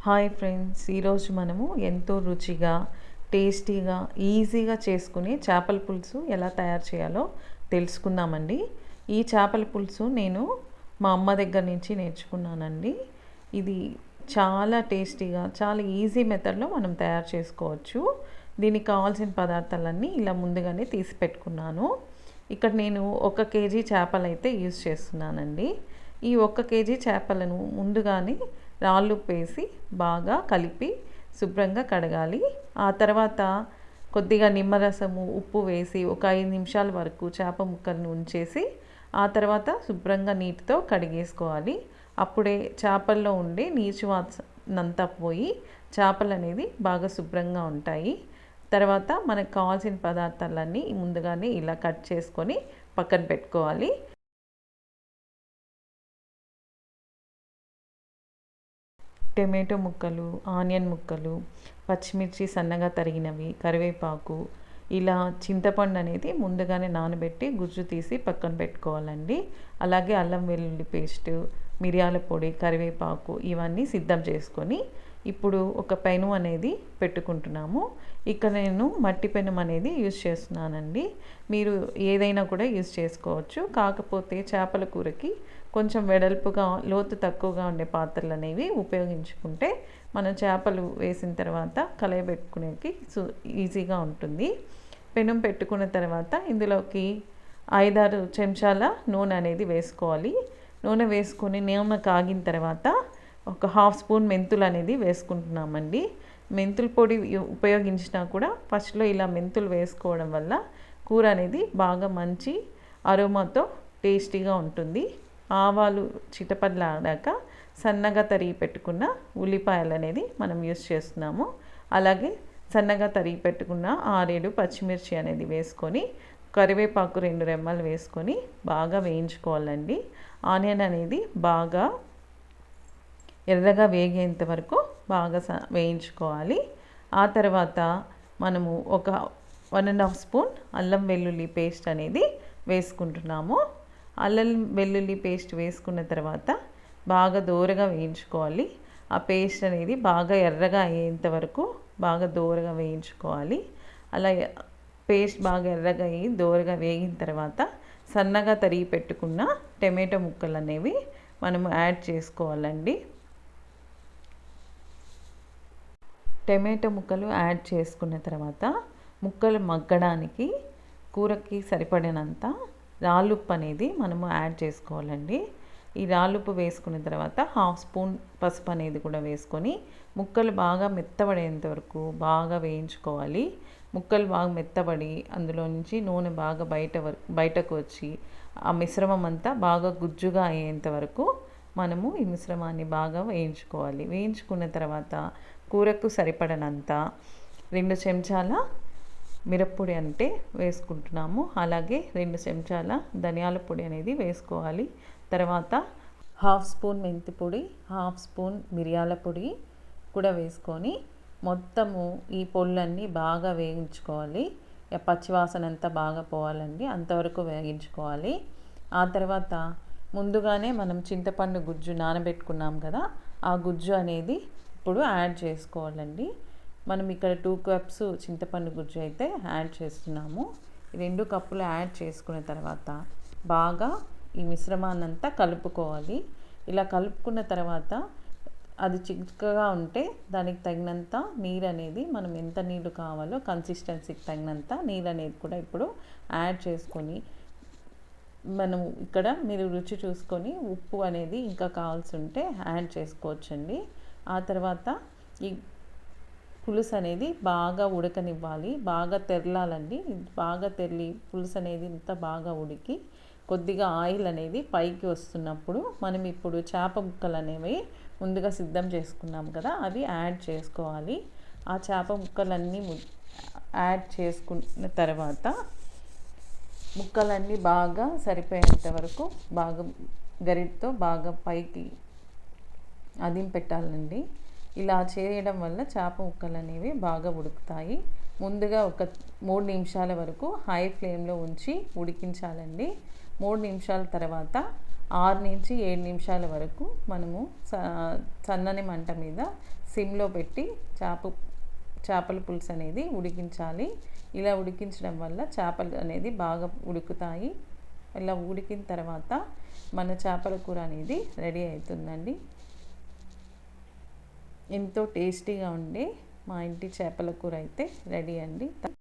Hi friends, ఈరోజు మనము ఎంతో రుచిగా టేస్టీగా ఈజీగా చేసుకునే చేపల పులుసు ఎలా తయారు చేయాలో తెలుసుకుందామండి. ఈ చేపల పులుసు నేను మా అమ్మ దగ్గర నుంచి నేర్చుకున్నానండి. ఇది చాలా టేస్టీగా చాలా ఈజీ మెథడ్లో మనం తయారు చేసుకోవచ్చు. దీనికి కావాల్సిన పదార్థాలన్నీ ఇలా ముందుగానే తీసి పెట్టుకున్నాను. ఇక్కడ నేను 1 కేజీ చేపలు అయితే యూజ్ చేస్తున్నానండి. ఈ 1 కేజీ చేపలను ముందుగానే రాళ్ళుప్పు వేసి బాగా కలిపి శుభ్రంగా కడగాలి. ఆ తర్వాత కొద్దిగా నిమ్మరసము ఉప్పు వేసి ఒక 5 నిమిషాల వరకు చేప ముక్కలను ఉంచేసి ఆ తర్వాత శుభ్రంగా నీటితో కడిగేసుకోవాలి. అప్పుడే చేపల్లో ఉండే నీచు వాసనంతా పోయి చేపలు అనేది బాగా శుభ్రంగా ఉంటాయి. తర్వాత మనకు కావాల్సిన పదార్థాలన్నీ ముందుగానే ఇలా కట్ చేసుకొని పక్కన పెట్టుకోవాలి. టొమాటో ముక్కలు, ఆనియన్ ముక్కలు, పచ్చిమిర్చి సన్నగా తరిగినవి, కరివేపాకు, ఇలా చింతపండు అనేది ముందుగానే నానబెట్టి గుజ్జు తీసి పక్కన పెట్టుకోవాలండి. అలాగే అల్లం వెల్లుల్లి పేస్టు, మిరియాల పొడి, కరివేపాకు ఇవన్నీ సిద్ధం చేసుకొని ఇప్పుడు ఒక పెనం అనేది పెట్టుకుంటున్నాము. ఇక్కడ నేను మట్టి పెనం అనేది యూజ్ చేస్తున్నానండి. మీరు ఏదైనా కూడా యూజ్ చేసుకోవచ్చు. కాకపోతే చేపల కూరకి కొంచెం వెడల్పుగా లోతు తక్కువగా ఉండే పాత్రలు అనేవి ఉపయోగించుకుంటే మనం చేపలు వేసిన తర్వాత కలయబెట్టుకునేకి ఈజీగా ఉంటుంది. పెనం పెట్టుకున్న తర్వాత ఇందులోకి 5-6 చెంచాల నూనె అనేది వేసుకోవాలి. నూనె వేసుకొని నూనె కాగిన తర్వాత ఒక 1/2 స్పూన్ మెంతులు అనేది వేసుకుంటున్నామండి. మెంతుల పొడి ఉపయోగించినా కూడా ఫస్ట్లో ఇలా మెంతులు వేసుకోవడం వల్ల కూర అనేది బాగా మంచి అరోమాతో టేస్టీగా ఉంటుంది. ఆవాలు చిటపట్లాడాక సన్నగా తరిగి పెట్టుకున్న ఉల్లిపాయలు అనేది మనం యూస్ చేస్తున్నాము. అలాగే సన్నగా తరిగి పెట్టుకున్న 6-7 పచ్చిమిర్చి అనేది వేసుకొని కరివేపాకు 2 రెమ్మలు వేసుకొని బాగా వేయించుకోవాలండి. ఆనియన్ అనేది బాగా ఎర్రగా వేగేంత వరకు బాగా వేయించుకోవాలి. ఆ తర్వాత మనము ఒక 1.5 స్పూన్ అల్లం వెల్లుల్లి పేస్ట్ అనేది వేసుకుంటున్నాము. అల్లం వెల్లుల్లి పేస్ట్ వేసుకున్న తర్వాత బాగా దోరగా వేయించుకోవాలి. ఆ పేస్ట్ అనేది బాగా ఎర్రగా అయ్యేంత వరకు బాగా దోరగా వేయించుకోవాలి. అలా పేస్ట్ బాగా ఎర్రగా అయ్యి దోరగా వేగిన తర్వాత సన్నగా తరిగి పెట్టుకున్న టమాటో ముక్కలు అనేవి మనము యాడ్ చేసుకోవాలండి. టమాటో ముక్కలు యాడ్ చేసుకున్న తర్వాత ముక్కలు మగ్గడానికి కూరకి సరిపడినంత రాళ్ళుప్పు అనేది మనము యాడ్ చేసుకోవాలండి. ఈ రాళ్ళుప్పు వేసుకున్న తర్వాత 1/2 స్పూన్ పసుపు అనేది కూడా వేసుకొని ముక్కలు బాగా మెత్తబడేంత వరకు బాగా వేయించుకోవాలి. ముక్కలు బాగా మెత్తబడి అందులో నుంచి నూనె బాగా బయటకు వచ్చి ఆ మిశ్రమం అంతా బాగా గుజ్జుగా అయ్యేంత వరకు మనము ఈ మిశ్రమాన్ని బాగా వేయించుకోవాలి. వేయించుకున్న తర్వాత కూరకు సరిపడనంత 2 చెంచాల మిరప్పొడి అంటే వేసుకుంటున్నాము. అలాగే 2 చెంచాల ధనియాల పొడి అనేది వేసుకోవాలి. తర్వాత 1/2 స్పూన్ మెంతి పొడి, 1/2 స్పూన్ మిరియాల పొడి కూడా వేసుకొని మొత్తము ఈ పొళ్ళన్నీ బాగా వేయించుకోవాలి. పచ్చివాసన అంతా బాగా పోవాలండి, అంతవరకు వేయించుకోవాలి. ఆ తర్వాత ముందుగానే మనం చింతపండు గుజ్జు నానబెట్టుకున్నాం కదా, ఆ గుజ్జు అనేది ఇప్పుడు యాడ్ చేసుకోవాలండి. మనం ఇక్కడ 2 కప్స్ చింతపండు గుజ్జు అయితే యాడ్ చేస్తున్నాము. 2 కప్పులు యాడ్ చేసుకున్న తర్వాత బాగా ఈ మిశ్రమాన్నంతా కలుపుకోవాలి. ఇలా కలుపుకున్న తర్వాత అది చిక్కగా ఉంటే దానికి తగినంత నీరు అనేది మనం ఎంత నీళ్ళు కావాలో కన్సిస్టెన్సీకి తగినంత నీరు అనేది కూడా ఇప్పుడు యాడ్ చేసుకొని మనం ఇక్కడ మీరు రుచి చూసుకొని ఉప్పు అనేది ఇంకా కావాల్సి ఉంటే యాడ్ చేసుకోవచ్చండి. ఆ తర్వాత ఈ పులుసు అనేది బాగా ఉడకనివ్వాలి, బాగా తెరలాలండి. బాగా తెరలి పులుసు అనేది ఇంత బాగా ఉడికి కొద్దిగా ఆయిల్ అనేది పైకి వస్తున్నప్పుడు మనం ఇప్పుడు చేప ముక్కలు అనేవి ముందుగా సిద్ధం చేసుకున్నాం కదా, అవి యాడ్ చేసుకోవాలి. ఆ చేప ముక్కలన్నీ యాడ్ చేసుకున్న తర్వాత ముక్కలన్నీ బాగా సరిపోయేంత వరకు బాగా గరిటతో బాగా పైకి అదిం పెట్టాలండి. ఇలా చేయడం వల్ల చేప ముక్కలు అనేవి బాగా ఉడుకుతాయి. ముందుగా ఒక 3 నిమిషాల వరకు హై ఫ్లేమ్లో ఉంచి ఉడికించాలండి. 3 నిమిషాల తర్వాత 6 నుంచి 7 నిమిషాల వరకు మనము సన్నని మంట మీద సిమ్లో పెట్టి చేపల పులుసు అనేది ఉడికించాలి. ఇలా ఉడికించడం వల్ల చేపలు అనేది బాగా ఉడుకుతాయి. ఇలా ఉడికిన తర్వాత మన చేపల కూర అనేది రెడీ అవుతుందండి. ఎంతో టేస్టీగా ఉండే మా ఇంటి చేపల కూర అయితే రెడీ అండి.